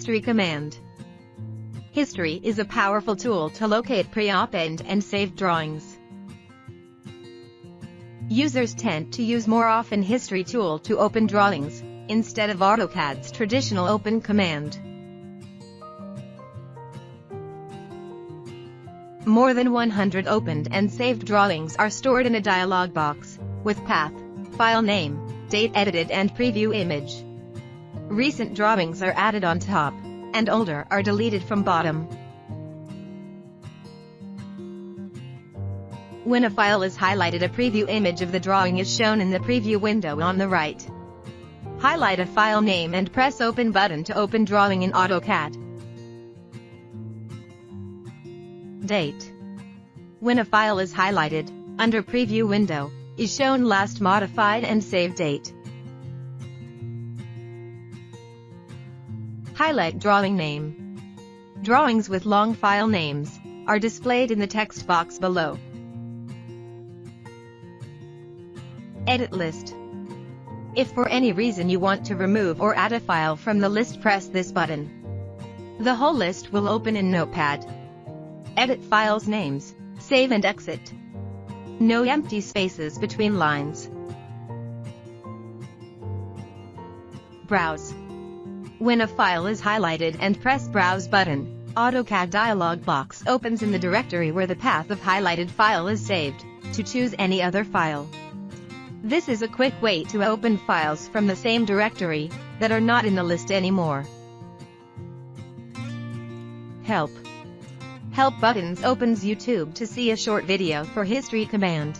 History command. History is a powerful tool to locate pre-opened and saved drawings. Users tend to use more often History tool to open drawings, instead of AutoCAD's traditional open command. More than 100 opened and saved drawings are stored in a dialog box, with path, file name, date edited and preview image. Recent drawings are added on top, and older are deleted from bottom. When a file is highlighted, a preview image of the drawing is shown in the preview window on the right. Highlight a file name and press Open button to open drawing in AutoCAD. Date. When a file is highlighted, under Preview window, is shown last modified and saved date. Highlight drawing name. Drawings with long file names are displayed in the text box below. Edit list. If for any reason you want to remove or add a file from the list, press this button. The whole list will open in Notepad. Edit files names, save and exit. No empty spaces between lines. Browse. When a file is highlighted and press Browse button, AutoCAD dialog box opens in the directory where the path of highlighted file is saved, to choose any other file. This is a quick way to open files from the same directory that are not in the list anymore. Help. Help buttons opens YouTube to see a short video for History command.